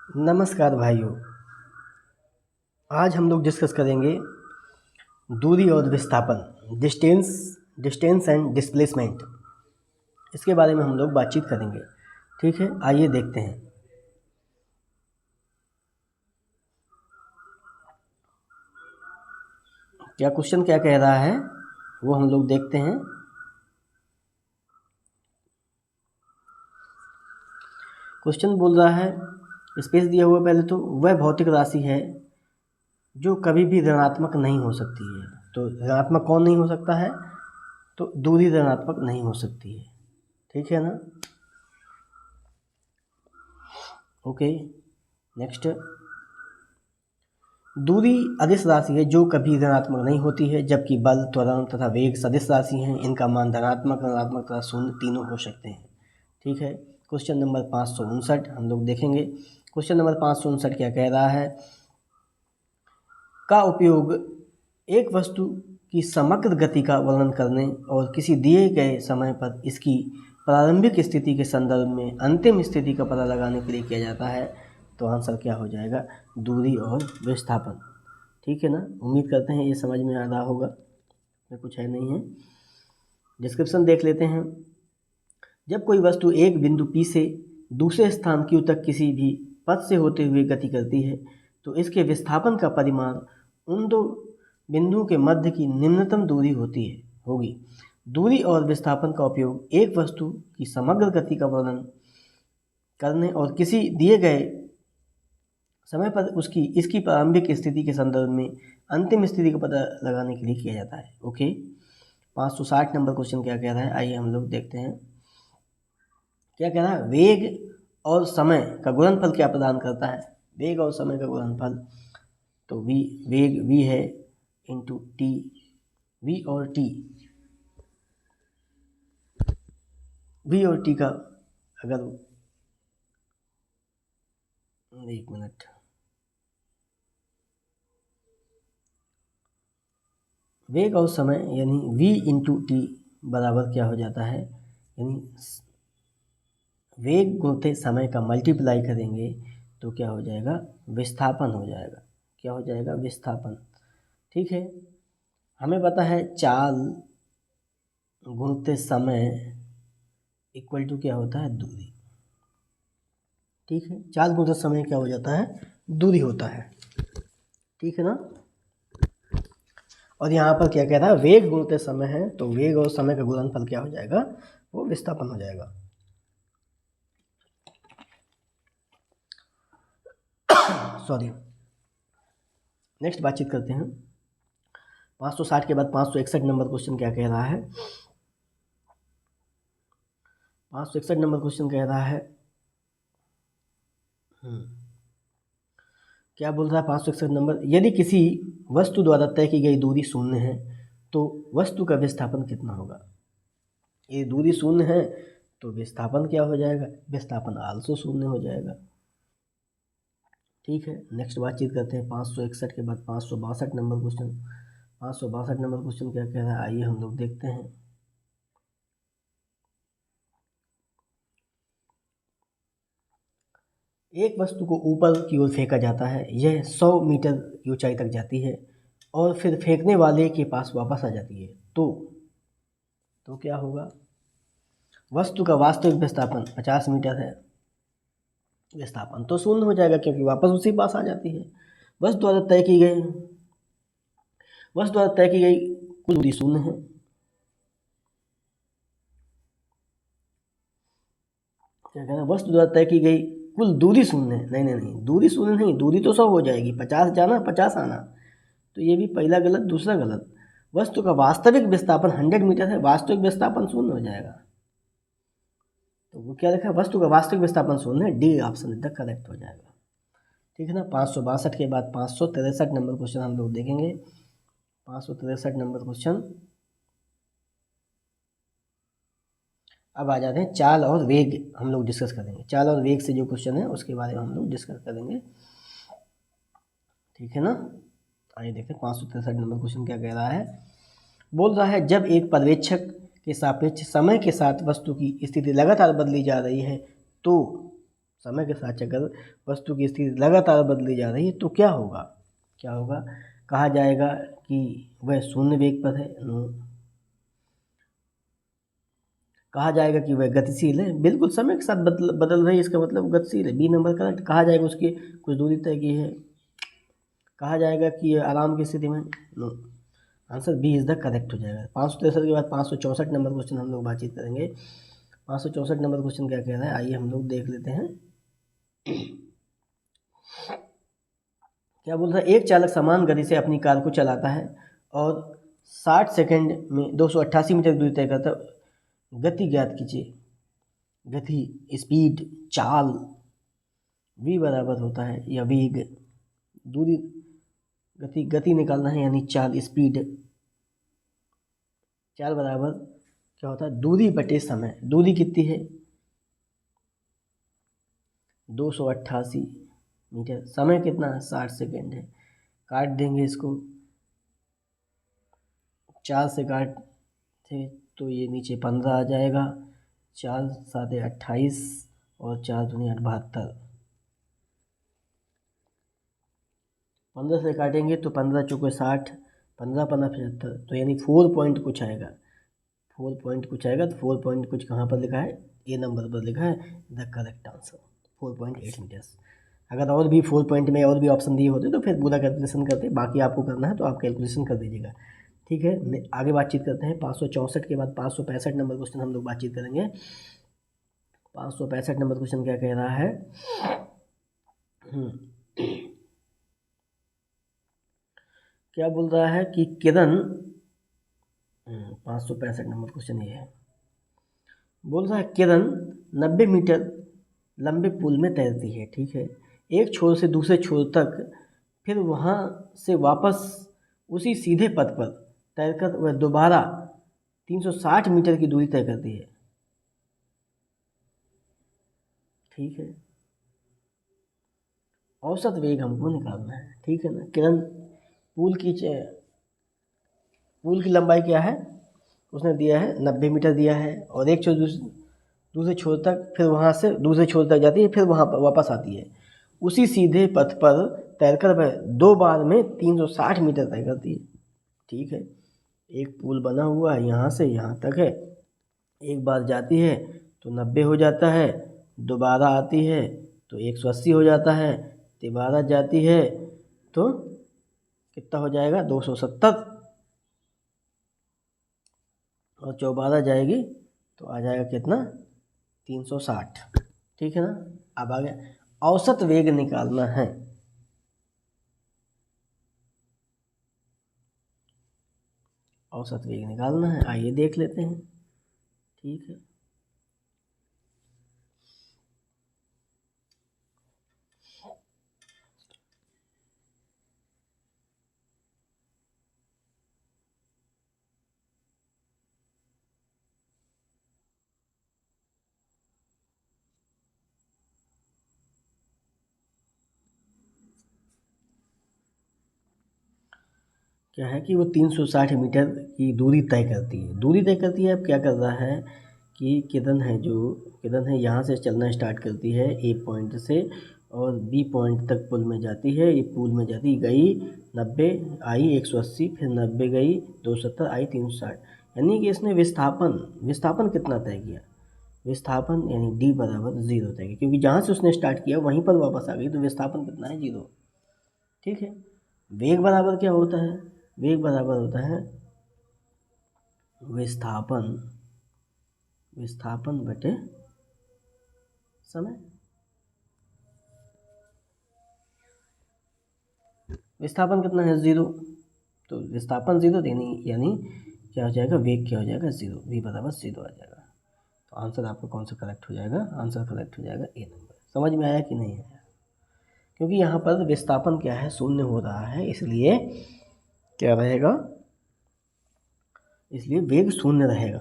नमस्कार भाइयों। आज हम लोग डिस्कस करेंगे दूरी और विस्थापन, डिस्टेंस एंड डिस्प्लेसमेंट। इसके बारे में हम लोग बातचीत करेंगे। ठीक है, आइए देखते हैं। क्या क्वेश्चन क्या कह रहा है वो हम लोग देखते हैं। क्वेश्चन बोल रहा है, स्पेस दिया हुआ पहले तो, वह भौतिक राशि है जो कभी भी ऋणात्मक नहीं हो सकती है। तो ऋणात्मक कौन नहीं हो सकता है? तो दूरी ऋणात्मक नहीं हो सकती है। ठीक है ना। Okay, next. दूरी अदिश राशि है जो कभी ऋणात्मक नहीं होती है, जबकि बल, त्वरण तथा वेग सदिश राशि हैं। इनका मान धनात्मक, ऋणात्मक तथा शून्य तीनों हो सकते हैं। ठीक है। क्वेश्चन नंबर 559 हम लोग देखेंगे। क्वेश्चन नंबर 559 क्या कह रहा है? का उपयोग एक वस्तु की समग्र गति का वर्णन करने और किसी दिए गए समय पर इसकी प्रारंभिक स्थिति के संदर्भ में अंतिम स्थिति का पता लगाने के लिए किया जाता है। तो आंसर क्या हो जाएगा? दूरी और विस्थापन। ठीक है ना। उम्मीद करते हैं ये समझ में आ रहा होगा, इसमें कुछ है नहीं है। डिस्क्रिप्शन देख लेते हैं। जब कोई वस्तु एक बिंदु P से दूसरे स्थान Q तक किसी भी पथ से होते हुए गति करती है तो इसके विस्थापन का परिमाण उन दो बिंदुओं के मध्य की निम्नतम दूरी होगी। दूरी और विस्थापन का उपयोग एक वस्तु की समग्र गति का वर्णन करने और किसी दिए गए समय पर इसकी प्रारंभिक स्थिति के संदर्भ में अंतिम स्थिति का पता लगाने के लिए किया जाता है। ओके, 560 नंबर क्वेश्चन क्या कह रहा है, आइए हम लोग देखते हैं। क्या कह रहा है? वेग और समय का गुणनफल क्या प्रदान करता है? वेग और समय का गुणनफल, तो वेग v है इंटू टी। v और t का अगर एक मिनट, वेग और समय यानी v इंटू टी बराबर क्या हो जाता है? यानी वेग गुणित समय का मल्टीप्लाई करेंगे तो क्या हो जाएगा? विस्थापन हो जाएगा। क्या हो जाएगा? विस्थापन। ठीक है। हमें पता है चाल गुणित समय इक्वल टू क्या होता है? दूरी। ठीक है, चाल गुणित समय क्या हो जाता है? दूरी होता है। ठीक है ना। और यहाँ पर क्या कह रहा है? वेग गुणित समय है, तो वेग और समय का गुणनफल क्या हो जाएगा? वो विस्थापन हो जाएगा। सॉरी। नेक्स्ट बातचीत करते हैं। 560 के बाद 561 नंबर क्वेश्चन क्या कह रहा है? 561 नंबर क्वेश्चन कह रहा है, क्या बोल रहा है 561 नंबर? यदि किसी वस्तु द्वारा तय की गई दूरी शून्य है तो वस्तु का विस्थापन कितना होगा? ये दूरी शून्य है तो विस्थापन क्या हो जाएगा? विस्थापन आल्सो शून्य हो जाएगा। ठीक है, नेक्स्ट बातचीत करते हैं 561 के बाद 562 नंबर क्वेश्चन। 562 नंबर क्वेश्चन क्या कह रहा है, आइए हम लोग देखते हैं। एक वस्तु को ऊपर की ओर फेंका जाता है। यह 100 मीटर की ऊंचाई तक जाती है और फिर फेंकने वाले के पास वापस आ जाती है। तो क्या होगा? वस्तु का वास्तविक विस्थापन 50 मीटर है। विस्थापन तो शून्य हो जाएगा क्योंकि वापस उसी पास आ जाती है। वस्तु द्वारा तय की गई कुल दूरी शून्य है। क्या कहना? वस्तु द्वारा तय की गई कुल दूरी शून्य है। नहीं, दूरी शून्य नहीं, दूरी तो 100 हो जाएगी। 50 जाना 50 आना, तो ये भी पहला गलत दूसरा गलत। वस्तु का वास्तविक विस्थापन 100 मीटर है, वास्तविक विस्थापन शून्य हो जाएगा। तो वो क्या लिखा है? वस्तु का वास्तविक विस्थापन शून्य है। डी ऑप्शन इधर करेक्ट हो जाएगा। ठीक है ना। 562 के बाद 563 नंबर क्वेश्चन हम लोग देखेंगे। 563 नंबर क्वेश्चन। अब आ जाते हैं चाल और वेग, हम लोग डिस्कस करेंगे। चाल और वेग से जो क्वेश्चन है उसके बारे में हम लोग डिस्कस करेंगे। ठीक है ना। आइए देखते हैं 563 नंबर क्वेश्चन क्या कह रहा है। बोल रहा है, जब एक पर्यवेक्षक के सापेक्ष समय के साथ वस्तु की स्थिति लगातार बदली जा रही है तो समय के साथ अगर वस्तु की स्थिति लगातार बदली जा रही है तो क्या होगा, क्या होगा, कहा जाएगा कि वह शून्य वेग पर है, कहा जाएगा कि वह गतिशील है, बिल्कुल समय के साथ बदल रही है, इसका मतलब गतिशील है, बी नंबर करेक्ट। कहा जाएगा उसकी कुछ दूरी तय की है, कहा जाएगा कि आराम की स्थिति में, no, answer B is the correct हो जाएगा। 563 के बाद 564 नंबर क्वेश्चन हम लोग बातचीत करेंगे। 564 नंबर क्वेश्चन क्या कह रहा है, आइए हम लोग देख लेते हैं। क्या बोल रहा है, एक चालक समान गति से अपनी कार को चलाता है और 60 सेकंड में 288 मीटर दूरी तय करता है। गति ज्ञात कीजिए। गति, स्पीड, चाल, v बराबर होता है या वेग, दूरी, गति निकालना है यानी चाल, स्पीड, चाल बराबर क्या होता है, दूरी बटे समय। दूरी कितनी है, 288 मीटर, समय कितना है, 60 सेकेंड है। काट देंगे इसको, 4 से काटते तो ये नीचे 15 आ जाएगा, 4 7 28 और 4 दूनी 72, 15 से काटेंगे तो 15 चौके 60, 15 15 75, तो यानी 4 पॉइंट कुछ आएगा, 4 पॉइंट कुछ आएगा। तो 4 पॉइंट कुछ कहाँ पर लिखा है, ए नंबर पर लिखा है द करेक्ट आंसर 4.8 मीटर्स। अगर और भी 4 पॉइंट में और भी ऑप्शन दिए होते तो फिर पूरा कैलकुलेशन करते, बाकी आपको करना है तो आप कैलकुलेशन कर दीजिएगा, ठीक है। आगे बातचीत करते हैं। 564 के बाद 565 नंबर क्वेश्चन हम लोग बातचीत करेंगे। 565 नंबर क्वेश्चन क्या कह रहा है, क्या बोल रहा है कि किरण, 565 नंबर क्वेश्चन ये है, बोल रहा है किरण 90 मीटर लंबे पुल में तैरती है, ठीक है, एक छोर से दूसरे छोर तक, फिर वहाँ से वापस उसी सीधे पथ पर तैरकर वह दोबारा 360 मीटर की दूरी तय करती है, ठीक है। औसत वेग हमको निकालना है, ठीक है ना। किरण पुल की लंबाई क्या है, उसने दिया है 90 मीटर दिया है, और एक छोर दूसरे छोर तक, फिर वहाँ से दूसरे छोर तक जाती है, फिर वहाँ पर वापस आती है, उसी सीधे पथ पर तैरकर वह 2 बार में 360 मीटर तय करती है, ठीक है। एक पुल बना हुआ है, यहाँ से यहाँ तक है, एक बार जाती है तो 90 हो जाता है, दोबारा आती है तो 180 हो जाता है, दोबारा जाती है तो कितना हो जाएगा, 270, और चौबारा जाएगी तो आ जाएगा कितना, 360, ठीक है ना। अब आगे औसत वेग निकालना है, औसत वेग निकालना है, आइए देख लेते हैं, ठीक है। क्या है कि वो 360 मीटर की दूरी तय करती है, दूरी तय करती है। अब क्या कर रहा है कि किरण है यहाँ से चलना स्टार्ट करती है ए पॉइंट से, और बी पॉइंट तक पुल में जाती है, ये पुल में जाती गई 90 आई 180, फिर 90 गई 270 आई 360, यानी कि इसने विस्थापन कितना तय किया, विस्थापन यानी डी बराबर 0 तय किया, क्योंकि जहाँ से उसने स्टार्ट किया वहीं पर वापस आ गई, तो विस्थापन कितना है, 0, ठीक है। वेग बराबर क्या होता है, वेग बराबर होता है विस्थापन बटे समय। विस्थापन कितना है, 0, तो विस्थापन 0 यानी क्या हो जाएगा, वेग क्या हो जाएगा, 0, v बराबर 0 आ जाएगा। तो आंसर आपका कौन सा करेक्ट हो जाएगा, आंसर करेक्ट हो जाएगा ए नंबर। समझ में आया कि नहीं आया, क्योंकि यहाँ पर विस्थापन क्या है, शून्य हो रहा है, इसलिए क्या रहेगा, इसलिए वेग शून्य रहेगा,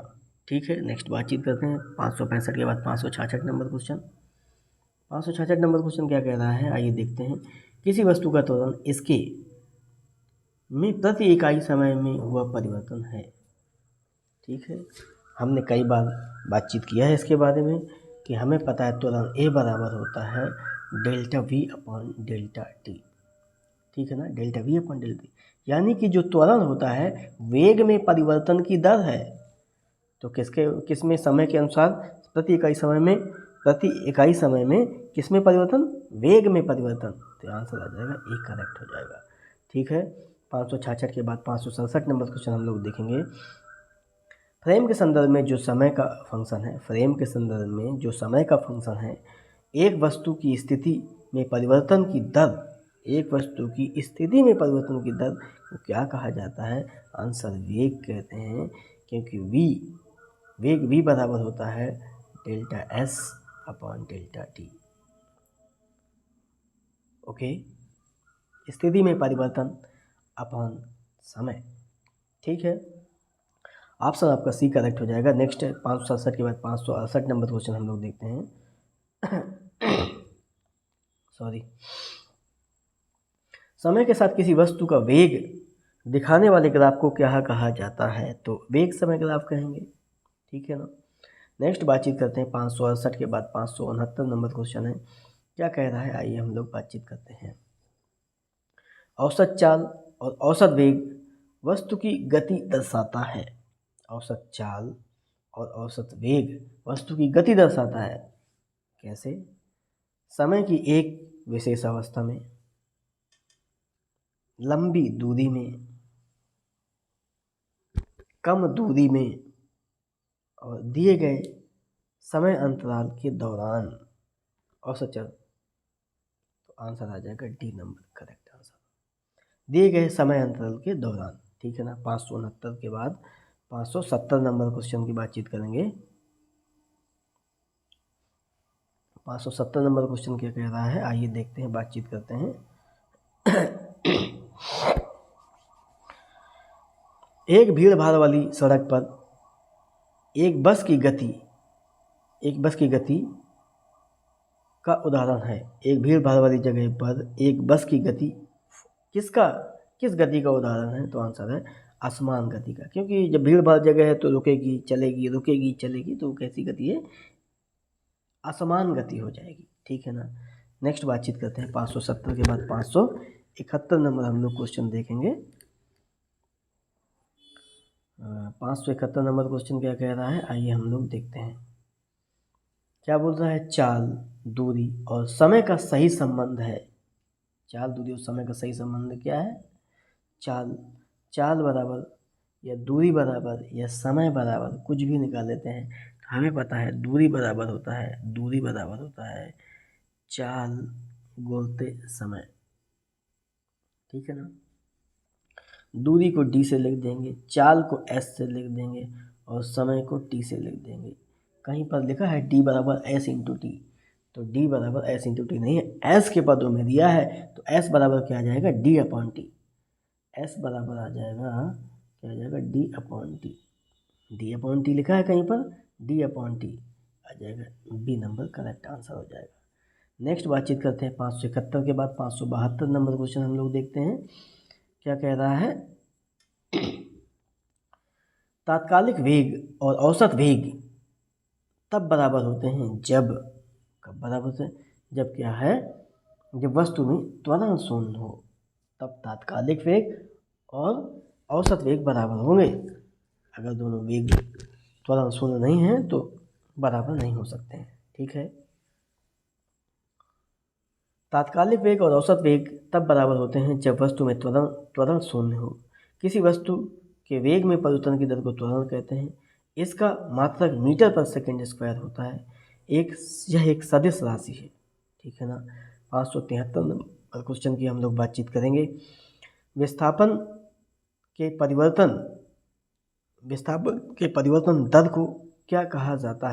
ठीक है। नेक्स्ट बातचीत करते हैं 565 के बाद 566 नंबर क्वेश्चन। 566 नंबर क्वेश्चन क्या कह रहा है, आइए देखते हैं। किसी वस्तु का त्वरण इसके में प्रति इकाई समय में हुआ परिवर्तन है, ठीक है। हमने कई बार बातचीत किया है इसके बारे में कि हमें पता है त्वरण A बराबर होता है delta V upon delta T, ठीक है ना, delta V upon delta T, यानी कि जो त्वरण होता है वेग में परिवर्तन की दर है। तो किसमें समय के अनुसार प्रति इकाई समय में किसमें परिवर्तन, वेग में परिवर्तन। तो आंसर आ जाएगा ए करेक्ट हो जाएगा, ठीक है। 566 के बाद 567 नंबर क्वेश्चन हम लोग देखेंगे। फ्रेम के संदर्भ में जो समय का फंक्शन है, फ्रेम के संदर्भ में जो समय का फंक्शन है, एक वस्तु की स्थिति में परिवर्तन की दर, एक वस्तु की स्थिति में परिवर्तन की दर को क्या कहा जाता है, आंसर वेग कहते हैं, क्योंकि वेग v बराबर होता है delta s upon delta T. Okay, स्थिति में परिवर्तन अपॉन समय, ठीक है। ऑप्शन आपका सी करेक्ट हो जाएगा। नेक्स्ट है 567 के बाद 568 नंबर क्वेश्चन हम लोग देखते हैं। सॉरी, समय के साथ किसी वस्तु का वेग दिखाने वाले ग्राफ को क्या कहा जाता है, तो वेग समय ग्राफ कहेंगे, ठीक है ना। नेक्स्ट बातचीत करते हैं 568 के बाद 569 नंबर क्वेश्चन है, क्या कह रहा है, आइए हम लोग बातचीत करते हैं। औसत चाल और औसत वेग वस्तु की गति दर्शाता है। औसत चाल और औसत वेग वस्तु की गति दर्शाता है। कैसे, समय की एक विशेष अवस्था में, लंबी दूरी में, कम दूरी में और दिए गए समय अंतराल के दौरान औसत चाल। तो आंसर आ जाएगा डी नंबर करेक्ट आंसर, दिए गए समय अंतराल के दौरान, ठीक है ना। 569 के बाद 570 नंबर क्वेश्चन की बातचीत करेंगे। 570 नंबर क्वेश्चन क्या कह रहा है, आइए देखते हैं, बातचीत करते हैं। एक भीड़ भाड़ वाली सड़क पर एक बस की गति का उदाहरण है। एक भीड़ भाड़ वाली जगह पर एक बस की गति किस गति का उदाहरण है, तो आंसर है असमान गति का, क्योंकि जब भीड़ भाड़ जगह है तो रुकेगी चलेगी, रुकेगी चलेगी, तो कैसी गति है, असमान गति हो जाएगी, ठीक है ना। नेक्स्ट बातचीत करते हैं 570 के बाद 571 नंबर हम लोग क्वेश्चन देखेंगे। 571 नंबर क्वेश्चन क्या कह रहा है, आइए हम लोग देखते हैं। क्या बोल रहा है, चाल, दूरी और समय का सही संबंध है। चाल, दूरी और समय का सही संबंध क्या है, चाल बराबर या दूरी बराबर या समय बराबर कुछ भी निकाल लेते हैं। हमें पता है दूरी बराबर होता है चाल गुणते समय, ठीक है ना। दूरी को d से लिख देंगे, चाल को s से लिख देंगे और समय को t से लिख देंगे। कहीं पर लिखा है d बराबर s इंटू टी, तो d बराबर s इंटू टी नहीं है, s के पदों में दिया है, तो s बराबर क्या आ जाएगा, d अपॉन टी। s बराबर आ जाएगा, क्या आ जाएगा, d upon T. d upon T लिखा है कहीं पर, d अपॉन टी आ जाएगा, बी नंबर करेक्ट आंसर हो जाएगा। नेक्स्ट बातचीत करते हैं 571 के बाद 572 नंबर क्वेश्चन हम लोग देखते हैं। क्या कह रहा है, तात्कालिक वेग और औसत वेग तब बराबर होते हैं कब बराबर होते हैं, जब क्या है, जब वस्तु में त्वरण शून्य हो, तब तात्कालिक वेग और औसत वेग बराबर होंगे। अगर दोनों वेग त्वरण शून्य नहीं है तो बराबर नहीं हो सकते हैं, ठीक है। तात्कालिक वेग और औसत वेग तब बराबर होते हैं जब वस्तु में त्वरण शून्य हो। किसी वस्तु के वेग में परिवर्तन की दर को त्वरण कहते हैं। इसका मात्रक मीटर पर सेकंड स्क्वायर होता है। यह एक सदिश राशि है, ठीक है ना। 573 नंबर क्वेश्चन की हम लोग बातचीत करेंगे। विस्थापन के परिवर्तन दर को क्या कहा जाता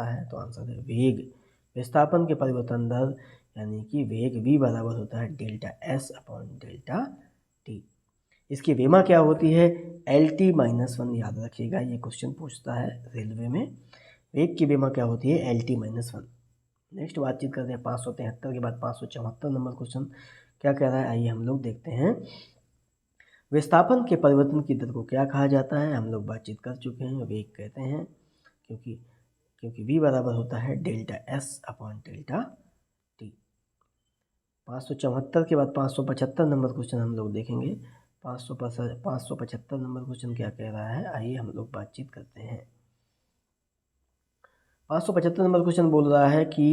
है, तो आंसर है वेग। विस्थापन के परिवर्तन दर यानी कि वेग v बराबर होता है delta s upon delta t। इसकी वेमा क्या होती है, LT-1, याद रखिएगा, ये क्वेश्चन पूछता है रेलवे में, वेग की वेमा क्या होती है, LT-1। नेक्स्ट बातचीत करते हैं 573 के बाद 574 नंबर क्वेश्चन क्या कह रहा है, आइए हम लोग देखते हैं। विस्थापन के परिवर्तन की दर को क्या कहा जाता है, हम लोग बातचीत कर चुके हैं, वेग कहते हैं, क्योंकि क्योंकि v बराबर होता है delta s upon delta t। 574 के बाद 575 नंबर क्वेश्चन हम लोग देखेंगे। 575 नंबर क्वेश्चन क्या कह रहा है, आइए हम लोग बातचीत करते हैं। 575 नंबर क्वेश्चन बोल रहा है कि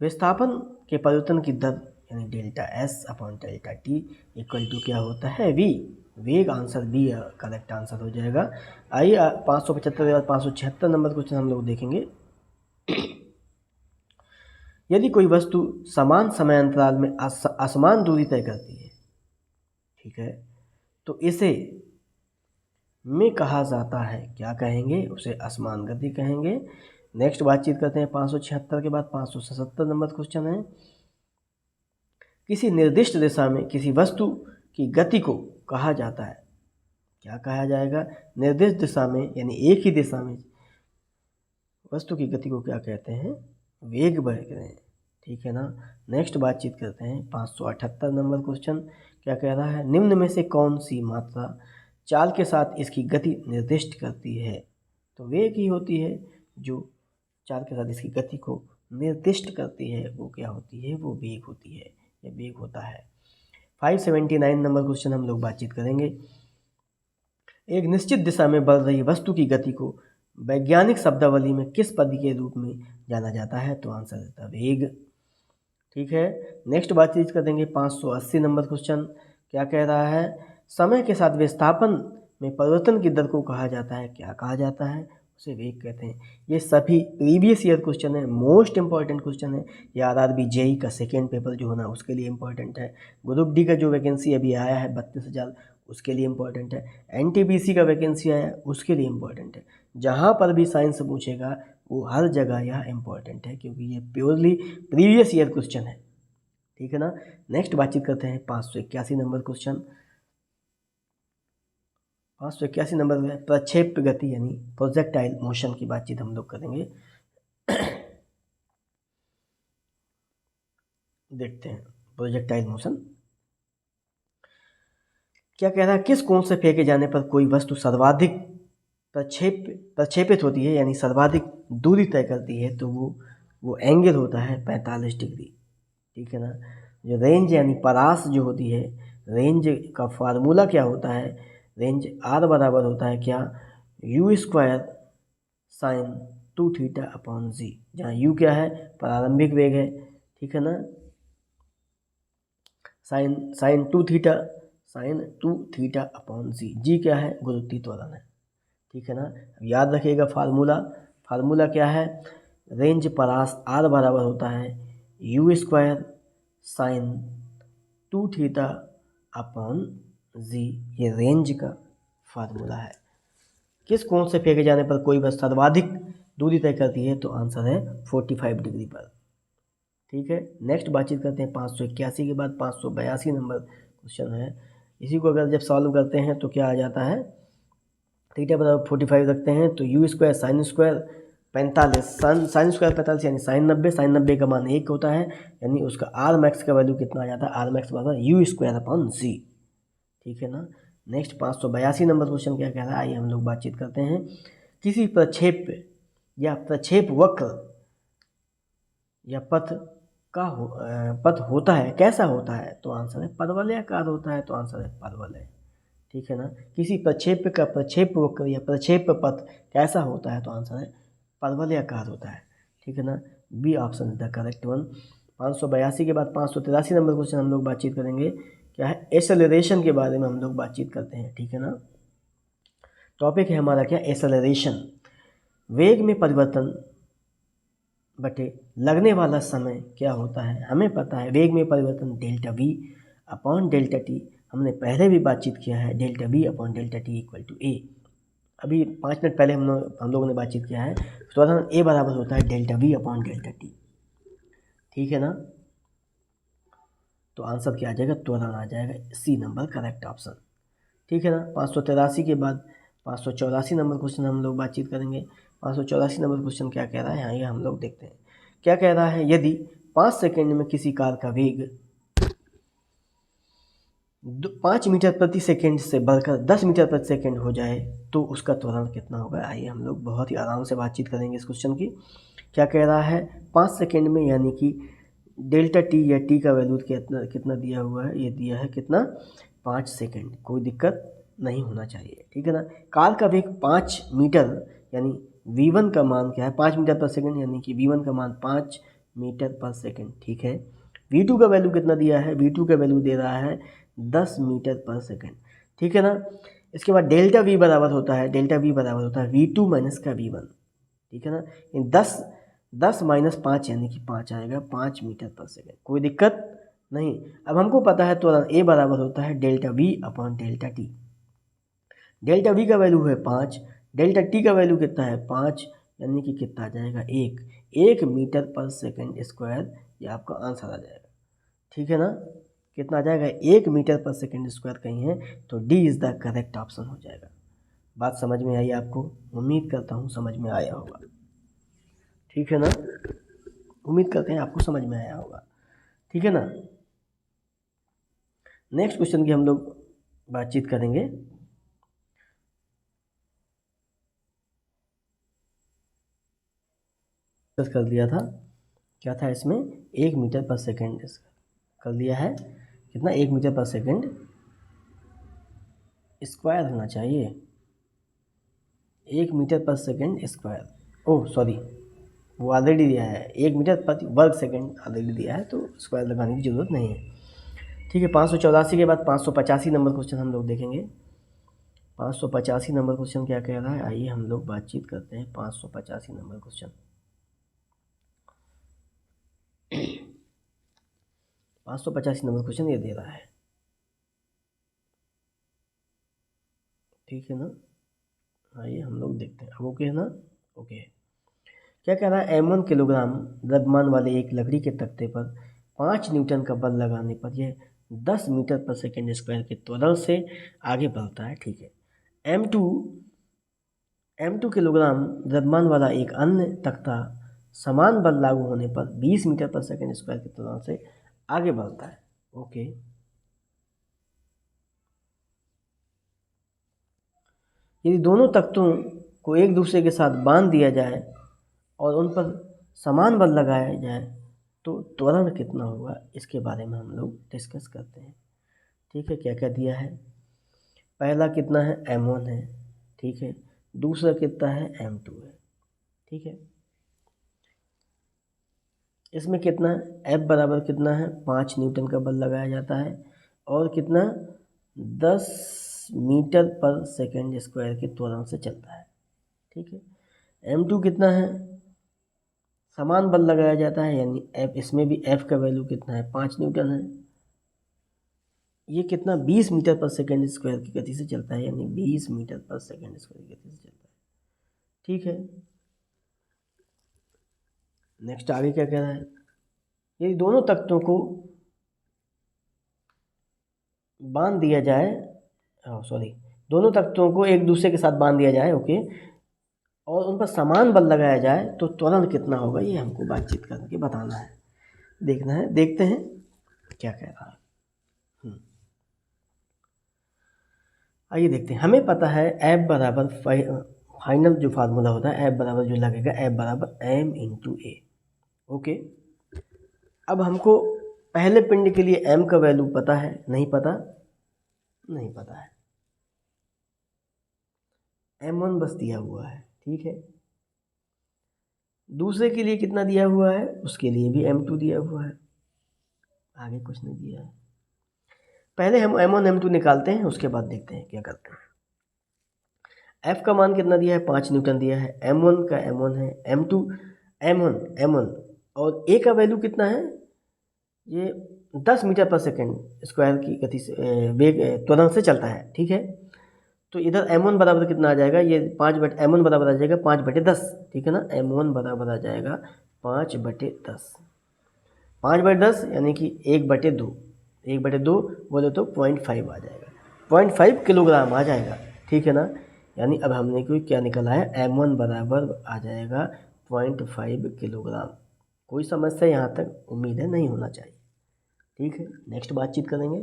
विस्थापन के परिवर्तन की दर यानी delta S upon delta T equal to क्या होता है, v। वेग आंसर बी करेक्ट आंसर हो जाएगा। आइए 575 के बाद 576 नंबर क्वेश्चन हम लोग देखेंगे। यदि कोई वस्तु समान समय अंतराल में असमान दूरी तय करती है, ठीक है, तो इसे में कहा जाता है, क्या कहेंगे, उसे असमान गति कहेंगे। नेक्स्ट बातचीत करते हैं 576 के बाद 577 नंबर क्वेश्चन है। किसी निर्दिष्ट दिशा में किसी वस्तु की गति को कहा जाता है, क्या कहा जाएगा, निर्दिष्ट दिशा में यानी एक ही दिशा में वस्तु की गति को क्या कहते हैं, वेग कहते हैं, ठीक है ना। नेक्स्ट बातचीत करते हैं 578 नंबर क्वेश्चन क्या कह रहा है, निम्न में से कौन सी मात्रा चाल के साथ इसकी गति निर्दिष्ट करती है। तो वेग ही होती है जो चाल के साथ इसकी गति को निर्दिष्ट करती है, वो क्या होती है, वो वेग होती है, ये वेग होता है। 579 नंबर क्वेश्चन हम लोग बातचीत करेंगे। एक निश्चित दिशा में बढ़ रही वस्तु की गति को वैज्ञानिक शब्दावली में किस पद के रूप में जाना जाता है, तो आंसर रहता है वेग, ठीक है। नेक्स्ट बातचीत कर देंगे 580 नंबर क्वेश्चन क्या कह रहा है, समय के साथ विस्थापन में परिवर्तन की दर को कहा जाता है, क्या कहा जाता है, उसे वेग कहते हैं। ये सभी प्रीवियस ईयर क्वेश्चन है, मोस्ट इंपॉर्टेंट क्वेश्चन है। ये आरआरबी जेई का सेकेंड पेपर जो होना उसके लिए इंपॉर्टेंट है। ग्रुप डी का जो वैकेंसी अभी आया है 32,000 उसके लिए इंपॉर्टेंट है। एनटीपीसी का वैकेंसी आया उसके लिए इंपॉर्टेंट है। जहाँ पर भी साइंस से पूछेगा वो हर जगह यह इंपॉर्टेंट है, क्योंकि ये प्योरली प्रीवियस ईयर क्वेश्चन है, ठीक है ना। नेक्स्ट बातचीत करते हैं 581 नंबर क्वेश्चन। 581 नंबर में प्रक्षेप गति यानी प्रोजेक्टाइल मोशन की बातचीत हम लोग करेंगे। देखते हैं प्रोजेक्टाइल मोशन क्या कह रहा है, किस कोण से फेंके जाने पर कोई वस्तु सर्वाधिक प्रक्षेपित होती है यानी सर्वाधिक दूरी तय करती है, तो वो एंगल होता है 45 डिग्री, ठीक है ना। जो रेंज यानी परास जो होती है, रेंज का फार्मूला क्या होता है, रेंज आर बराबर होता है क्या, u square sine 2 theta upon g, जहाँ यू क्या है प्रारंभिक वेग है, ठीक है ना, साइन 2 थीटा अपॉन जी क्या है गुरुत्वीय त्वरण है, ठीक है ना। याद रखिएगा फार्मूला क्या है, रेंज परास आर बराबर होता है u square sine 2 theta upon g, ये रेंज का फार्मूला है। किस कोण से फेंके जाने पर कोई वस्तु सर्वाधिक दूरी तय करती है, तो आंसर है 45 डिग्री पर, ठीक है। नेक्स्ट बातचीत करते हैं 581 के बाद 582 नंबर क्वेश्चन है। इसी को अगर जब सॉल्व करते हैं तो क्या आ जाता है, थीटा बराबर 45 रखते हैं तो you square sine square 45 sine square 45 यानी साइन 90 का मान 1 होता है, यानी उसका आर मैक्स का वैल्यू कितना आ जाता है, आर मैक्स बराबर यू स्क्वायर अपॉन जी, ठीक है ना। नेक्स्ट 582 नंबर क्वेश्चन क्या कह रहा है, आइए हम लोग बातचीत करते हैं। किसी प्रक्षेप या प्रक्षेप वक्र या पथ होता है, कैसा होता है, तो आंसर है परवलयाकार होता है, तो आंसर है परवलय, ठीक है ना। किसी प्रक्षेप का प्रक्षेप वक्र या प्रक्षेप पथ कैसा होता है, तो आंसर है परवलयाकार होता है, ठीक है ना। B option is the correct one. 582 के बाद 583 नंबर क्वेश्चन हम लोग बातचीत करेंगे, क्या है एक्सेलरेशन के बारे में हम लोग बातचीत करते हैं, ठीक है ना। टॉपिक है हमारा क्या, एक्सेलरेशन, वेग में परिवर्तन बटे लगने वाला समय क्या होता है, हमें पता है वेग में परिवर्तन delta we upon delta t, हमने पहले भी बातचीत किया है, delta we upon delta T equal to a, अभी 5 मिनट पहले हम लोगों ने बातचीत किया है। त्वरण ए बराबर होता है delta we upon delta T, ठीक है ना। तो आंसर क्या आ जाएगा, त्वरण आ जाएगा सी नंबर करेक्ट ऑप्शन, ठीक है ना। 583 के बाद 584 नंबर क्वेश्चन हम लोग बातचीत करेंगे। 584 नंबर क्वेश्चन क्या कह रहा है, यहाँ ये हम लोग देखते हैं क्या कह रहा है। यदि 5 सेकंड में किसी कार का वेग 5 मीटर प्रति सेकंड से बढ़कर 10 मीटर प्रति सेकंड हो जाए तो उसका त्वरण कितना होगा। आइए हम लोग बहुत ही आराम से बातचीत करेंगे इस क्वेश्चन की। क्या कह रहा है, 5 सेकंड में, यानी कि डेल्टा टी या टी का वैल्यू कितना कितना दिया हुआ है, ये दिया है कितना, 5 सेकंड। कोई दिक्कत नहीं होना चाहिए, ठीक है ना। कार का वेग 5 मीटर यानी v1 का मान क्या है, 5 मीटर पर सेकंड, यानी कि v1 का मान 5 मीटर पर सेकंड, ठीक है। v2 का वैल्यू कितना दिया है, v2 का वैल्यू दे रहा है 10 मीटर पर सेकंड, ठीक है ना। इसके बाद डेल्टा v बराबर होता है, डेल्टा v बराबर होता है v2 माइनस का v1, ठीक है ना। 10 माइनस 5 यानी कि 5 आएगा, 5 मीटर पर सेकंड। कोई दिक्कत नहीं। अब हमको पता है त्वरण a बराबर होता है delta v upon delta T. Delta v का वैल्यू है 5, डेल्टा टी का वैल्यू कितना है 5, यानी कि कितना आ जाएगा 1 मीटर पर सेकंड स्क्वायर, ये आपका आंसर आ जाएगा, ठीक है ना। कितना आ जाएगा, 1 मीटर पर सेकंड स्क्वायर कहीं है तो D is the correct option हो जाएगा। बात समझ में आई आपको, उम्मीद करता हूँ समझ में आया होगा, ठीक है ना। उम्मीद करते हैं आपको समझ में आया होगा, ठीक है ना। नेक्स्ट क्वेश्चन की हम लोग बातचीत करेंगे। कर दिया था, क्या था इसमें, 1 मीटर पर सेकंड कर लिया है, कितना, 1 मीटर पर सेकंड स्क्वायर होना चाहिए, 1 मीटर पर सेकंड स्क्वायर, ओह सॉरी, वो ऑलरेडी दिया है, 1 मीटर प्रति वर्ग सेकंड ऑलरेडी दिया है, तो स्क्वायर लगाने की ज़रूरत नहीं है, ठीक है। 584 के बाद 585 नंबर क्वेश्चन हम लोग देखेंगे। 585 नंबर क्वेश्चन क्या कह रहा है, आइए हम लोग बातचीत करते हैं 585 नंबर क्वेश्चन। 585 नंबर क्वेश्चन ये दे रहा है, ठीक है ना। आइए हम लोग देखते हैं, अब ओके है ना, ओके। क्या कह रहा है, m1 किलोग्राम द्रव्यमान वाले एक लकड़ी के तख्ते पर 5 न्यूटन का बल लगाने पर यह 10 मीटर पर सेकंड स्क्वायर के त्वरण से आगे बढ़ता है, ठीक है। m2 किलोग्राम द्रव्यमान वाला एक अन्य तख्ता समान बल लागू होने पर 20 मीटर पर सेकंड स्क्वायर के त्वरण से आगे बढ़ता है, ओके। यदि दोनों तख्तों को एक दूसरे के साथ बांध दिया जाए और उन पर समान बल लगाया जाए तो त्वरण कितना होगा, इसके बारे में हम लोग डिस्कस करते हैं, ठीक है। क्या क्या दिया है, पहला कितना है, m1 है, ठीक है। दूसरा कितना है, m2 है, ठीक है। इसमें कितना है, F बराबर कितना है, 5 न्यूटन का बल लगाया जाता है और कितना, 10 मीटर पर सेकंड स्क्वायर के त्वरण से चलता है, ठीक है। m2 कितना है, समान बल लगाया जाता है, यानी F, इसमें भी F का वैल्यू कितना है, 5 न्यूटन है। ये कितना, 20 मीटर पर सेकंड स्क्वायर की गति से चलता है, यानी 20 मीटर पर सेकंड स्क्वायर की गति से चलता है, ठीक है। नेक्स्ट आगे क्या कह रहा है, यदि दोनों तख्तों को बांध दिया जाए, सॉरी, दोनों तख्तों को एक दूसरे के साथ बांध दिया जाए, ओके, और उन पर समान बल लगाया जाए तो त्वरण कितना होगा, ये हमको बातचीत करके बताना है, देखना है, देखते हैं क्या कह रहा है। आइए देखते हैं, हमें पता है F बराबर फाइनल जो फार्मूला होता है, F बराबर जो लगेगा, F बराबर m इंटू ए, ओके। अब हमको पहले पिंड के लिए m का वैल्यू पता है, नहीं पता, नहीं पता है, m1 बस दिया हुआ है, ठीक है। दूसरे के लिए कितना दिया हुआ है, उसके लिए भी m2 दिया हुआ है, आगे कुछ नहीं दिया है। पहले हम m1 m2 निकालते हैं, उसके बाद देखते हैं क्या करते हैं। F का मान कितना दिया है, 5 न्यूटन दिया है, m1 का m1 है, m2 m1 और a का वैल्यू कितना है, ये 10 मीटर पर सेकंड स्क्वायर की गति से वेग त्वरण से चलता है, ठीक है। तो इधर m1 बराबर कितना आ जाएगा, ये m1 बराबर आ जाएगा 5/10, ठीक है ना। m1 बराबर आ जाएगा 5/10, 5/10 यानी कि 1/2, 1/2 बोले तो 0.5 आ जाएगा, 0.5 किलोग्राम आ जाएगा, ठीक है ना। यानी अब हमने कोई क्या निकला है, m1 बराबर आ जाएगा 0.5 किलोग्राम। कोई समस्या यहाँ तक उम्मीद है नहीं होना चाहिए, ठीक है। नेक्स्ट बातचीत करेंगे।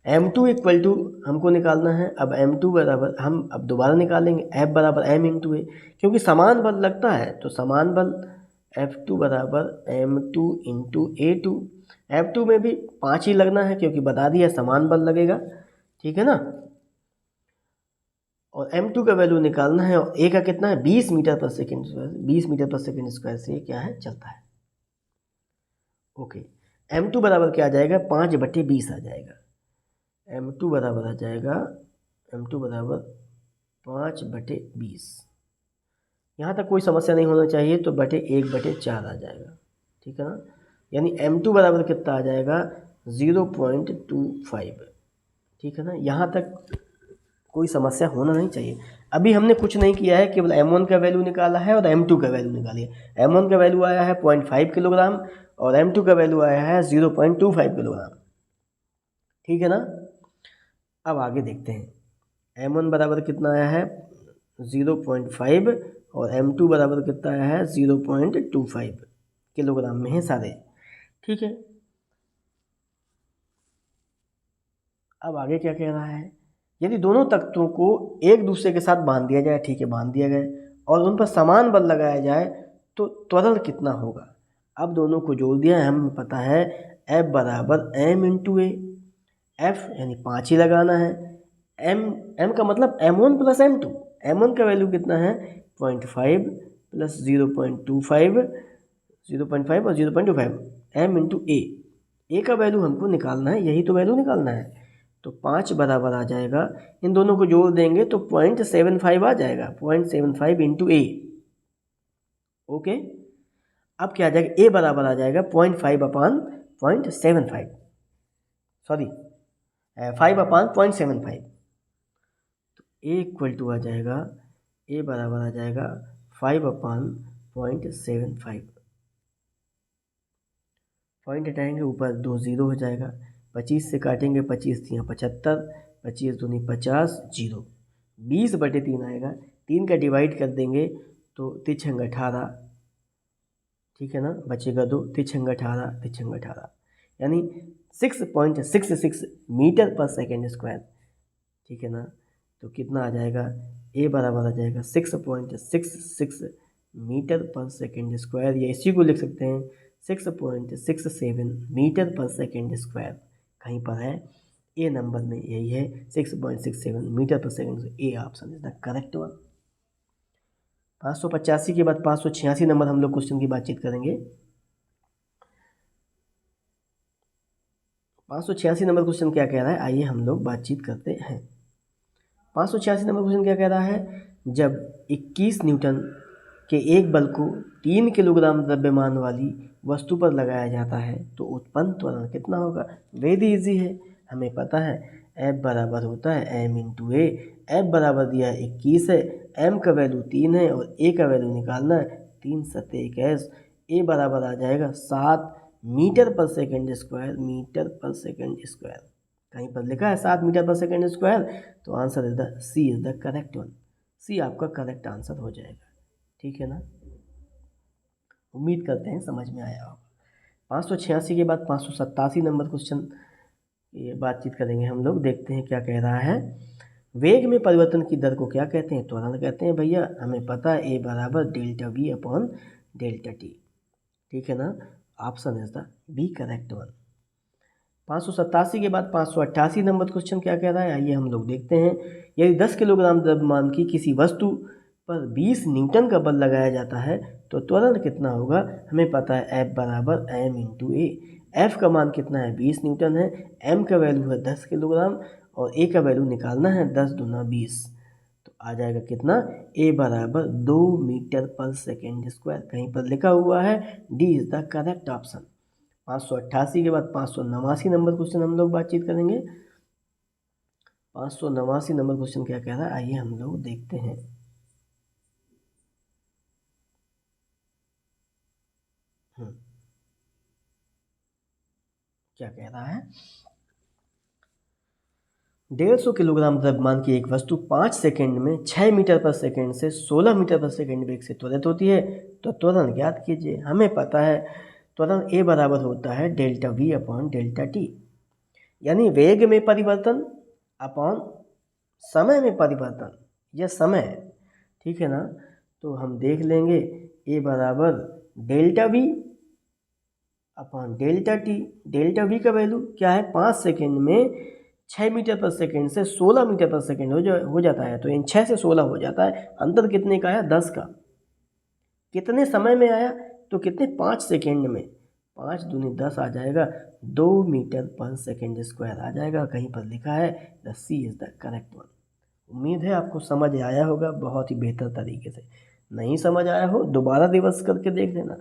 m2 इक्वल टू हमको निकालना है। अब m2 बराबर हम अब दोबारा निकालेंगे F बराबर m इंटू ए, क्योंकि समान बल लगता है तो समान बल F2 बराबर m2 इंटू A2। F2 में भी 5 ही लगना है क्योंकि बता दिया समान बल लगेगा, ठीक है ना। और m2 का वैल्यू निकालना है और a का कितना है 20 metre per second square. 20 metre per second square से क्या है चलता है। ओके, m2 बराबर क्या आ जाएगा 5/20 आ जाएगा। m2 बराबर आ जाएगा m2 बराबर 5/20। यहाँ तक कोई समस्या नहीं होना चाहिए, तो बटे 1/4 आ जाएगा, ठीक है ना। यानी m2 बराबर कितना आ जाएगा 0.25, ठीक है ना। यहाँ तक कोई समस्या होना नहीं चाहिए। अभी हमने कुछ नहीं किया है, केवल m1 का वैल्यू निकाला है और m2 का वैल्यू निकालिए। m1 का वैल्यू आया है 0.5 किलोग्राम और m2 का वैल्यू आया है 0.25 किलोग्राम, ठीक है ना। अब आगे देखते हैं m1 बराबर कितना आया है 0.5 और m2 बराबर कितना आया है 0.25 किलोग्राम में है सारे, ठीक है। अब आगे क्या कह रहा है, यदि दोनों तख्तों को एक दूसरे के साथ बांध दिया जाए, ठीक है बांध दिया गया, और उन पर समान बल लगाया जाए तो त्वरण कितना होगा। अब दोनों को जोड़ दिया है, हमें पता है F बराबर m इंटू ए। F यानी 5 ही लगाना है, m का मतलब m1 प्लस m2। m1 का वैल्यू कितना है 0.5 प्लस 0.25, 0.5 और 0.25 m इंटू ए का वैल्यू हमको निकालना है, यही तो वैल्यू निकालना है। तो 5 बराबर आ जाएगा, इन दोनों को जोड़ देंगे तो 0.75 आ जाएगा, 0.75 इंटू ए। ओके, अब क्या आ जाएगा ए बराबर आ जाएगा 0.5/0.75, सॉरी 5/0.75। तो ए इक्वल टू आ जाएगा, ए बराबर आ जाएगा 5/0.75। पॉइंट हटाएंगे ऊपर 2 0 हो जाएगा, 25 से काटेंगे 25 3 75, 25 दूनी 50, 0, 20/3 आएगा। 3 का डिवाइड कर देंगे तो 3 18, ठीक है ना, बचेगा 2, 3 18, 3 18, यानी 6.66 मीटर पर सेकेंड स्क्वायर, ठीक है ना। तो कितना आ जाएगा ए बराबर आ जाएगा 6.66 मीटर पर सेकेंड स्क्वायर, या इसी को लिख सकते हैं 6.67 मीटर पर सेकेंड स्क्वायर। कहीं पर है ए नंबर में यही है 6.67 metre per second. A option is the correct one. 585 के बाद 586 नंबर हम लोग क्वेश्चन की बातचीत करेंगे। 586 नंबर क्वेश्चन क्या कह रहा है, आइए हम लोग बातचीत करते हैं। 586 नंबर क्वेश्चन क्या कह रहा है, जब 21 न्यूटन के एक बल को 3 किलोग्राम द्रव्यमान वाली वस्तु पर लगाया जाता है तो उत्पन्न त्वरण कितना होगा। वेरी इजी है, हमें पता है F बराबर होता है m इंटू ए। F बराबर दिया है 21 है, m का वैल्यू 3 है और a का वैल्यू निकालना है 3 × 21। a बराबर आ जाएगा 7 metre per second square, metre per second square. कहीं पर लिखा है 7 मीटर पर सेकेंड स्क्वायर, तो answer is the C is the correct one. C आपका करेक्ट आंसर हो जाएगा, ठीक है ना। उम्मीद करते हैं समझ में आया होगा। 586 के बाद 587 नंबर क्वेश्चन ये बातचीत करेंगे हम लोग। देखते हैं क्या कह रहा है, वेग में परिवर्तन की दर को क्या कहते हैं, त्वरण कहते हैं भैया। हमें पता है ए बराबर delta we upon delta T, ठीक है ना। Option is the B correct one. 587 के बाद 588 नंबर क्वेश्चन क्या कह रहा है, आइए हम लोग देखते हैं। यदि 10 किलोग्राम द्रव्यमान की किसी वस्तु पर 20 न्यूटन का बल लगाया जाता है तो त्वरण कितना होगा। हमें पता है F बराबर m इंटू ए। एफ का मान कितना है 20 न्यूटन है, m का वैल्यू है 10 किलोग्राम और a का वैल्यू निकालना है 10 दूना 20। तो आ जाएगा कितना, a बराबर 2 मीटर पर सेकेंड स्क्वायर। कहीं पर लिखा हुआ है D is the correct option. 588 के बाद 589 नंबर क्वेश्चन हम लोग बातचीत करेंगे। 589 नंबर क्वेश्चन क्या कह रहा है, आइए हम लोग देखते हैं। क्या कह रहा है, 150 किलोग्राम द्रव्यमान की एक वस्तु 5 सेकंड में 6 मीटर पर सेकंड से 16 मीटर पर सेकंड वेग से त्वरित होती है, तो त्वरण ज्ञात कीजिए। हमें पता है त्वरण ए बराबर होता है delta we upon delta T. यानी वेग में परिवर्तन अपॉन समय में परिवर्तन, यह समय, ठीक है ना। तो हम देख लेंगे ए बराबर delta we upon delta T. Delta v का वैल्यू क्या है, 5 सेकेंड में 6 मीटर पर सेकेंड से 16 मीटर पर सेकेंड हो जाता है। तो इन 6 से 16 हो जाता है। अंतर कितने का आया, 10 का। कितने समय में आया, तो कितने, 5 सेकेंड में। 5 दूनी 10 आ जाएगा, 2 मीटर पर सेकेंड स्क्वायर आ जाएगा। कहीं पर लिखा है the C is the correct one. उम्मीद है आपको समझ आया होगा बहुत ही बेहतर तरीके से। नहीं समझ आया हो दोबारा रिवर्स करके देख लेना।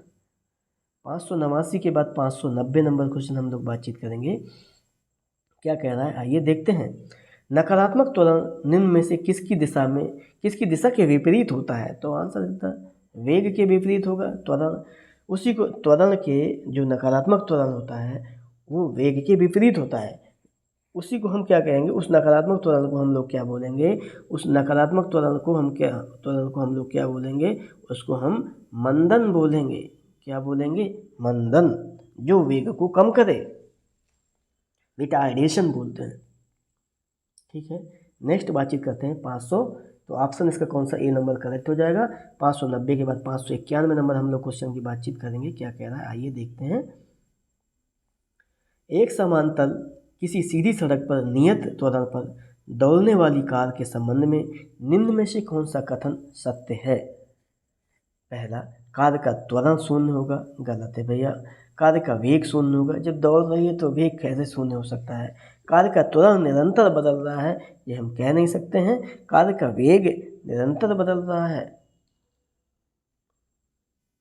589 के बाद 590 नंबर क्वेश्चन हम लोग बातचीत करेंगे। क्या कह रहा है, आइए देखते हैं। नकारात्मक त्वरण निम्न में से किसकी दिशा के विपरीत होता है। तो आंसर देता वेग के विपरीत होगा त्वरण। उसी को त्वरण के जो नकारात्मक त्वरण होता है वो वेग के विपरीत होता है। उसी को हम क्या कहेंगे, उस नकारात्मक त्वरण को हम लोग क्या बोलेंगे, उस नकारात्मक त्वरण को हम लोग क्या बोलेंगे, उसको हम मंदन बोलेंगे। क्या बोलेंगे, मंदन, जो वेग को कम करे, रिटार्डेशन बोलते हैं। ठीक है, नेक्स्ट बातचीत करते हैं 500। तो ऑप्शन इसका कौन सा, ए नंबर करेक्ट हो जाएगा। 590 के बाद 591 नंबर हम लोग क्वेश्चन की बातचीत करेंगे। क्या कह रहा है, आइए देखते हैं। एक समान तल किसी सीधी सड़क पर नियत त्वरण पर दौड़ने वाली कार के संबंध में निम्न में से कौन सा कथन सत्य है। पहला, कार का त्वरण शून्य होगा। गलत है भैया। कार का वेग शून्य होगा। जब दौड़ रही है तो वेग कैसे शून्य हो सकता है। कार का त्वरण निरंतर बदल रहा है, ये हम कह नहीं सकते हैं। कार का वेग निरंतर बदल रहा है,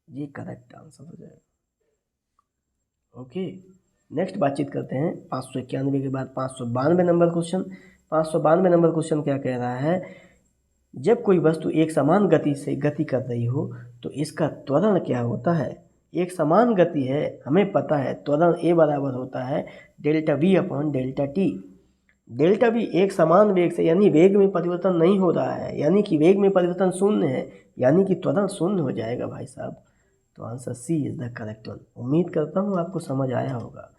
ये करेक्ट आंसर हो जाएगा। ओके, नेक्स्ट बातचीत करते हैं 591 के बाद 592 नंबर क्वेश्चन। 592 नंबर क्वेश्चन क्या कह रहा है, जब कोई वस्तु एक समान गति से गति कर रही हो तो इसका त्वरण क्या होता है। एक समान गति है, हमें पता है त्वरण ए बराबर होता है delta we upon delta T. Delta we एक समान वेग से, यानी वेग में परिवर्तन नहीं हो रहा है, यानी कि वेग में परिवर्तन शून्य है, यानी कि त्वरण शून्य हो जाएगा भाई साहब। तो answer C is the correct one. उम्मीद करता हूँ आपको समझ आया होगा।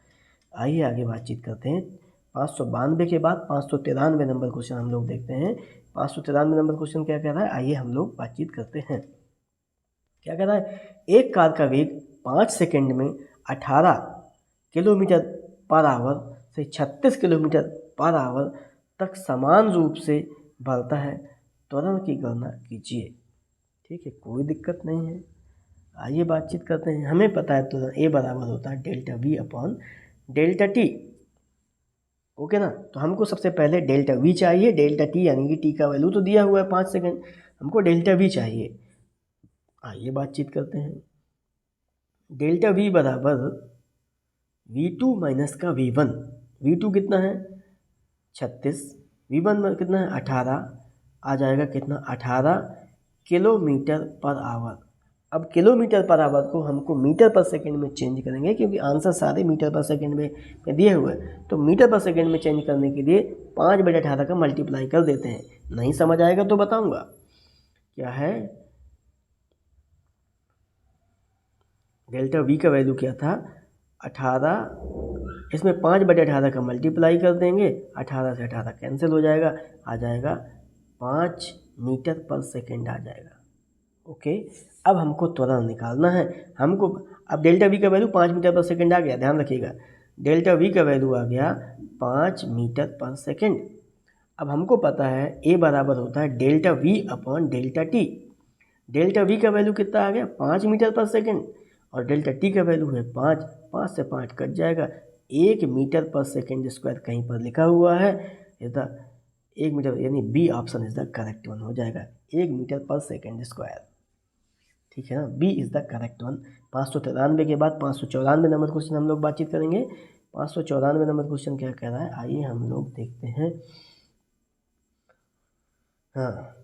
आइए आगे बातचीत करते हैं। 592 के बाद 593 नंबर क्वेश्चन हम लोग देखते हैं। 593 नंबर क्वेश्चन क्या कह रहा है, आइए हम लोग बातचीत करते हैं। क्या कह रहा है, एक कार का वेग 5 सेकंड में 18 किलोमीटर पर आवर से 36 किलोमीटर पर आवर तक समान रूप से बढ़ता है। त्वरण की गणना कीजिए। ठीक है, कोई दिक्कत नहीं है। आइए बातचीत करते हैं। हमें पता है त्वरण ए बराबर होता है delta we upon delta T. Okay ना, तो हमको सबसे पहले डेल्टा वी चाहिए। डेल्टा टी यानी कि टी का वैल्यू तो दिया हुआ है 5 सेकंड, हमको डेल्टा वी चाहिए। आइए बातचीत करते हैं। डेल्टा वी बराबर V2 माइनस का V1। V2 कितना है 36, V1 कितना है 18, आ जाएगा कितना 18 किलोमीटर पर आवर। अब किलोमीटर पर आवर को हमको मीटर पर सेकंड में चेंज करेंगे, क्योंकि आंसर सारे मीटर पर सेकंड में दिए हुए हैं। तो मीटर पर सेकंड में चेंज करने के लिए 5/18 का मल्टीप्लाई कर देते हैं। नहीं समझ आएगा तो बताऊंगा क्या है। डेल्टा वी का वैल्यू क्या था 18, इसमें 5/18 का मल्टीप्लाई कर देंगे, 18 से 18 कैंसिल हो जाएगा, आ जाएगा 5 मीटर पर सेकंड आ जाएगा। ओके, अब हमको त्वरण निकालना है। हमको अब डेल्टा वी का वैल्यू 5 मीटर पर सेकंड आ गया, ध्यान रखिएगा। डेल्टा वी का वैल्यू आ गया 5 मीटर पर सेकंड। अब हमको पता है ए बराबर होता है delta we upon delta T. Delta v का वैल्यू कितना आ गया 5 मीटर पर सेकंड, और डेल्टा टी का वैल्यू है 5। 5 से 5 कट जाएगा, 1 मीटर पर सेकंड स्क्वायर कहीं पर लिखा हुआ है। इज द 1 मीटर, यानी B option is the correct one हो जाएगा, 1 मीटर पर सेकंड स्क्वायर। ठीक है ना, B is the correct one. 593 के बाद 594 नंबर क्वेश्चन हम लोग बातचीत करेंगे। 594 नंबर क्वेश्चन क्या कह रहा है, आइए हम लोग देखते हैं। हाँ,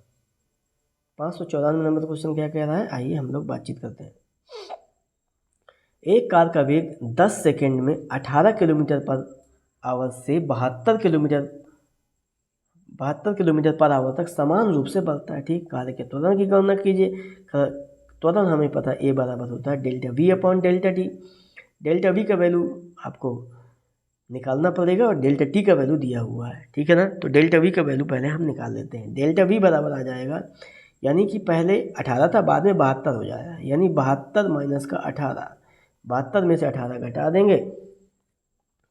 594 नंबर क्वेश्चन क्या कह रहा है, आइए हम लोग बातचीत करते हैं। एक कार का वेग 10 सेकंड में 18 किलोमीटर पर आवर से 72 किलोमीटर पर आवर तक समान रूप से बढ़ता है। ठीक, कार्य के त्वरण की गणना कीजिए। त्वरण हमें पता है ए बराबर होता है delta we upon delta T. Delta v का वैल्यू आपको निकालना पड़ेगा और डेल्टा टी का वैल्यू दिया हुआ है, ठीक है ना। तो डेल्टा वी का वैल्यू पहले हम निकाल लेते हैं। डेल्टा वी बराबर आ जाएगा, यानी कि पहले 18 था, बाद में 72 हो जाएगा, यानी 72 माइनस का 18, 72 में से 18 घटा देंगे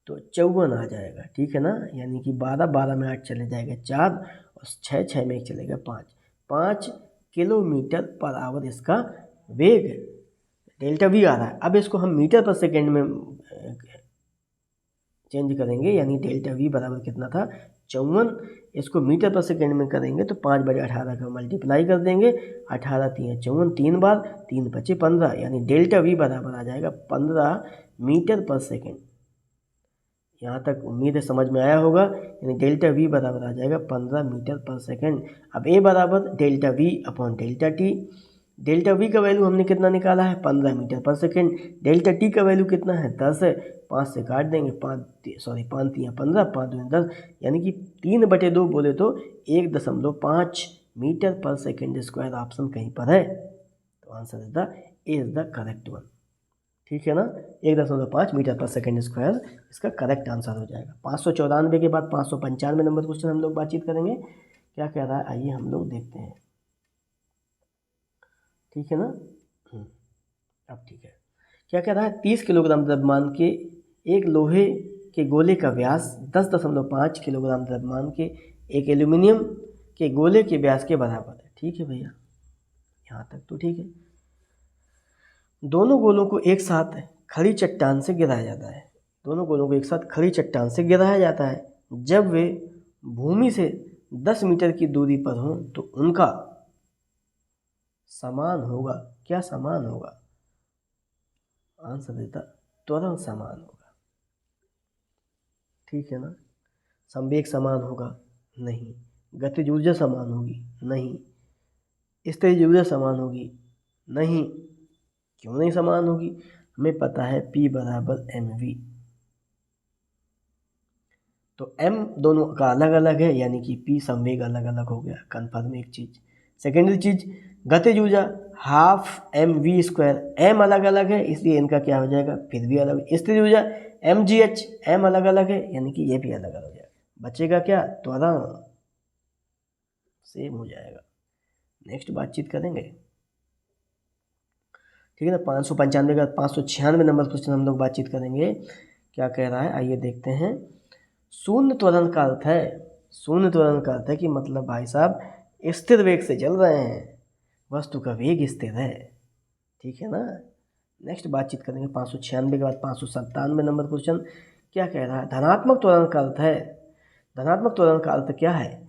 तो 54 आ जाएगा, ठीक है ना। यानी कि 12, 12 में 8 चले जाएगा 4 और 6, 6 में 1 चलेगा 5, 5 किलोमीटर पर आवर इसका वेग डेल्टा वी आ रहा है। अब इसको हम मीटर पर सेकेंड में चेंज करेंगे, यानी डेल्टा वी बराबर कितना था 54, इसको मीटर पर सेकेंड में करेंगे तो 5/18 का मल्टीप्लाई कर देंगे, 18 3 54, 3 बार 3 बचे 15, यानी डेल्टा वी बराबर आ जाएगा 15 मीटर पर सेकेंड। यहाँ तक उम्मीद है समझ में आया होगा, यानी डेल्टा वी बराबर आ जाएगा 15 मीटर पर सेकेंड। अब ए बराबर delta we upon delta T. Delta v का वैल्यू हमने कितना निकाला है 15 metre per second, delta T का वैल्यू कितना है 10 है, 5 से काट देंगे, 5 3 15, 5 2 10, यानी कि 3/2 बोले तो 1.5 metre per second square option कहीं पर है। तो answer is the A is the correct one, ठीक है ना। 1.5 मीटर पर सेकेंड स्क्वायर इसका करेक्ट आंसर हो जाएगा। 594 के बाद 595 नंबर क्वेश्चन हम लोग बातचीत करेंगे, क्या कह रहा है आइए हम लोग देखते हैं, ठीक है ना। अब ठीक है, क्या कह रहा है 30 किलोग्राम द्रव्यमान के एक लोहे के गोले का व्यास 10.5 किलोग्राम द्रव्यमान के एक एल्यूमिनियम के गोले के व्यास के बराबर है, ठीक है भैया, यहाँ तक तो ठीक है। दोनों गोलों को एक साथ खड़ी चट्टान से गिराया जाता है, दोनों गोलों को एक साथ खड़ी चट्टान से गिराया जाता है। जब वे भूमि से 10 मीटर की दूरी पर हों तो उनका समान होगा, क्या समान होगा, आंसर देता त्वरण समान होगा, ठीक है ना। संवेग समान होगा नहीं, गतिज ऊर्जा समान होगी नहीं, स्थितिज ऊर्जा समान होगी नहीं, क्यों नहीं समान होगी, हमें पता है P बराबर mv, तो m दोनों का अलग अलग है, यानी कि P संवेग अलग अलग हो गया, कन्फर्म एक चीज़। सेकेंडरी चीज़ गतिज ऊर्जा हाफ mv², m अलग अलग है इसलिए इनका क्या हो जाएगा फिर भी अलग। स्थितिज ऊर्जा mgh, m अलग अलग है यानी कि ये भी अलग अलग हो जाएगा, बचेगा क्या त्वरण, सेम हो जाएगा। नेक्स्ट बातचीत करेंगे, ठीक है ना। 595 का 596 नंबर क्वेश्चन हम लोग बातचीत करेंगे, क्या कह रहा है आइए देखते हैं। शून्य त्वरण का अर्थ है, शून्य त्वरण का अर्थ है कि मतलब भाई साहब स्थिर वेग से चल रहे हैं, वस्तु का वेग स्थिर है, ठीक है ना। नेक्स्ट बातचीत करेंगे 596 के बाद 597 नंबर क्वेश्चन, क्या कह रहा है धनात्मक त्वरण का अर्थ है। धनात्मक त्वरण का अर्थ क्या है,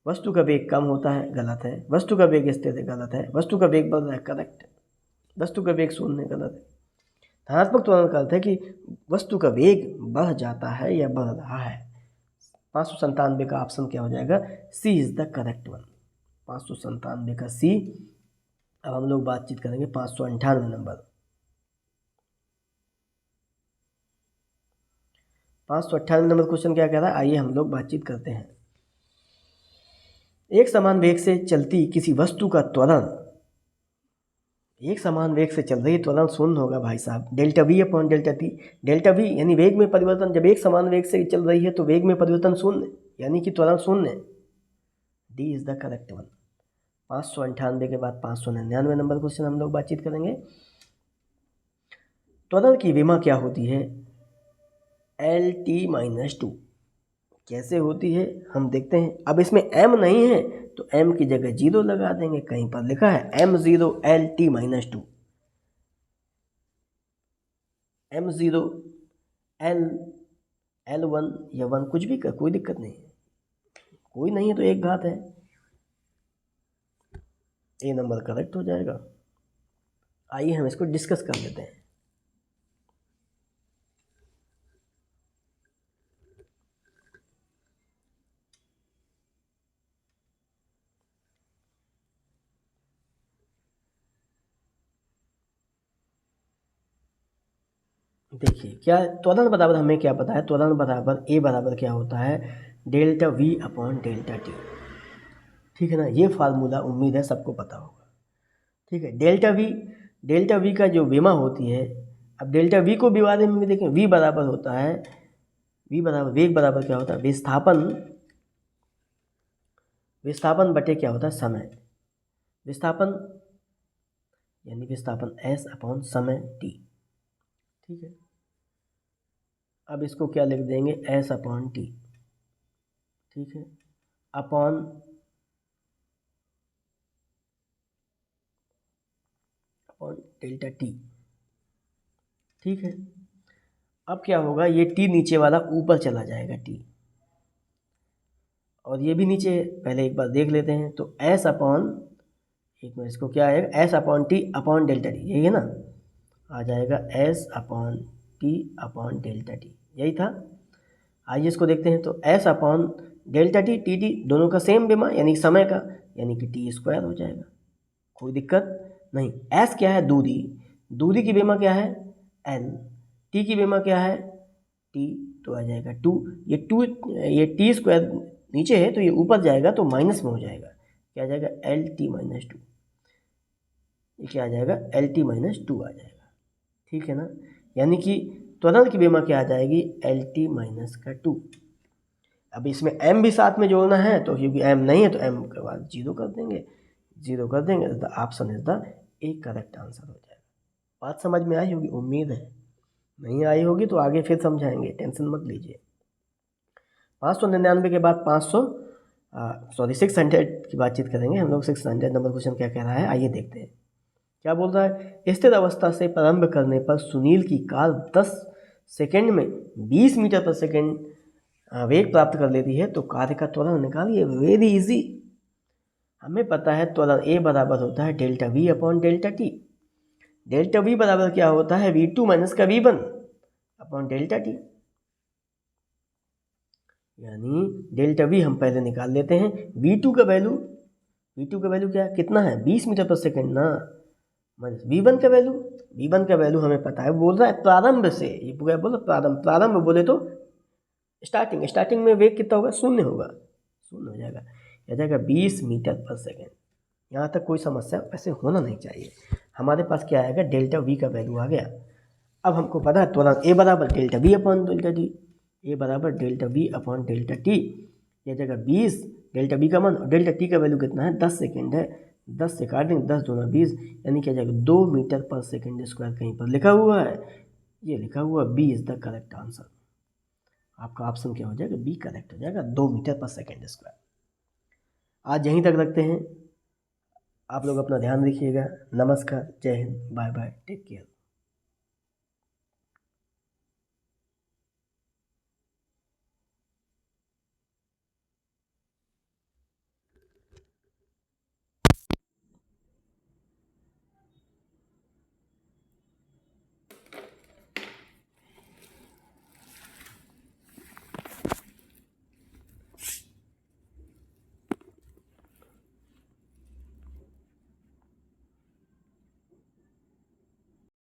वस्तु का वेग कम होता है, गलत है, वस्तु का वेग स्थिर है, गलत है, वस्तु का वेग बढ़ रहा है, करेक्ट, वस्तु का वेग शून्य, गलत है। धनात्मक त्वरण का अर्थ है कि वस्तु का वेग बढ़ जाता है या बढ़ रहा है। 597 का ऑप्शन क्या हो जाएगा, सी इज द करेक्ट वन, 597 का सी। अब हम लोग बातचीत करेंगे 598 नंबर, 598 नंबर क्वेश्चन क्या कह रहा है आइए हम लोग बातचीत करते हैं। एक समान वेग से चलती किसी वस्तु का त्वरण, एक समान वेग से चल रही है त्वरण शून्य होगा भाई साहब, delta we upon delta T. Delta we यानी वेग में परिवर्तन, जब एक समान वेग से चल रही है तो वेग में परिवर्तन शून्य, यानी कि त्वरण शून्य, D is the correct one. 598 के बाद 599 नंबर क्वेश्चन हम लोग बातचीत करेंगे। त्वरण की विमा क्या होती है, L t-2, कैसे होती है हम देखते हैं। अब इसमें m नहीं है तो m की जगह 0 लगा देंगे, कहीं पर लिखा है m0 L t-2, m0 L1 या 1 कुछ भी कर, कोई दिक्कत नहीं है, कोई नहीं है तो एक घात है, ए नंबर करेक्ट हो जाएगा। आइए हम इसको डिस्कस कर लेते हैं। देखिए क्या त्वरण बराबर हमें क्या पता है, त्वरण बराबर ए बराबर क्या होता है delta we upon delta T, ठीक है ना। ये फार्मूला उम्मीद है सबको पता होगा, ठीक है। डेल्टा वी का जो विमा होती है, अब डेल्टा वी को भी बारे में देखें, वी बराबर होता है v बराबर वेग बराबर क्या होता है, विस्थापन बटे क्या होता है, समय। विस्थापन यानी विस्थापन s अपॉन समय t। ठीक है, अब इसको क्या लिख देंगे, s अपॉन t। ठीक है, अपॉन डेल्टा t। ठीक है, अब क्या होगा, ये t नीचे वाला ऊपर चला जाएगा t, और ये भी नीचे है, पहले एक बार देख लेते हैं। तो s अपॉन, एक मिनट, इसको क्या आएगा, s upon T upon delta T, यही है ना, आ जाएगा s upon T upon delta T, यही था। आइए इसको देखते हैं। तो s upon delta T, T T दोनों का सेम बेमा यानी समय का, यानी कि टी स्क्वायर हो जाएगा, कोई दिक्कत नहीं। s क्या है, दूरी, दूरी की बेमा क्या है, l, t की बेमा क्या है, t, तो आ जाएगा 2। ये टी स्क्वायर नीचे है तो ये ऊपर जाएगा तो माइनस में हो जाएगा, क्या आ जाएगा, एल टी माइनस 2, ये क्या आ जाएगा, एल टी माइनस 2 आ जाएगा। ठीक है ना, यानी कि त्वरण की बेमा क्या आ जाएगी, एल टी माइनस का 2। अब इसमें m भी साथ में जोड़ना है, तो क्योंकि m नहीं है तो m के बाद 0 कर देंगे, 0 कर देंगे तो द ऑप्शन इज द एक करेक्ट आंसर हो जाएगा। बात समझ में आई होगी, उम्मीद है। नहीं आई होगी तो आगे फिर समझाएंगे, टेंशन मत लीजिए। 599 के बाद 600 की बातचीत करेंगे हम लोग। 600 नंबर क्वेश्चन क्या कह रहा है, आइए देखते हैं क्या बोल रहा है। स्थिर अवस्था से प्रारंभ करने पर सुनील की कार 10 सेकंड में 20 मीटर पर सेकंड वेग प्राप्त कर लेती है, तो कार का त्वरण निकालिए। वेरी इजी, हमें पता है त्वरण ए बराबर होता है delta we upon delta T. Delta we बराबर क्या होता है, v2 माइनस का v1 अपॉन डेल्टा टी, यानी डेल्टा वी हम पहले निकाल लेते हैं। v2 का वैल्यू क्या है, कितना है, 20 मीटर पर सेकंड ना, माइनस v1 का वैल्यू हमें पता है, बोल रहा है प्रारंभ से, ये पूरा बोलो प्रारंभ बोले तो स्टार्टिंग में वेग कितना होगा, शून्य होगा, शून्य हो जाएगा, आ जाएगा 20 मीटर पर सेकेंड। यहाँ तक कोई समस्या ऐसे होना नहीं चाहिए। हमारे पास क्या आएगा, डेल्टा वी का वैल्यू आ गया। अब हमको पता है त्वरण ए बराबर delta we upon delta t, a बराबर delta we upon delta t, यह जगह 20 डेल्टा वी का मान, और डेल्टा टी का वैल्यू कितना है, 10 सेकेंड है, 10 से काट देंगे, 10 दूना 20, यानी क्या जाएगा 2 मीटर पर सेकेंड स्क्वायर कहीं पर लिखा हुआ है, ये लिखा हुआ B is the correct answer. आपका ऑप्शन क्या हो जाएगा, बी करेक्ट हो जाएगा, 2 मीटर पर सेकेंड स्क्वायर। आज यहीं तक रखते हैं, आप लोग अपना ध्यान रखिएगा। नमस्कार, जय हिंद, बाय बाय, टेक केयर।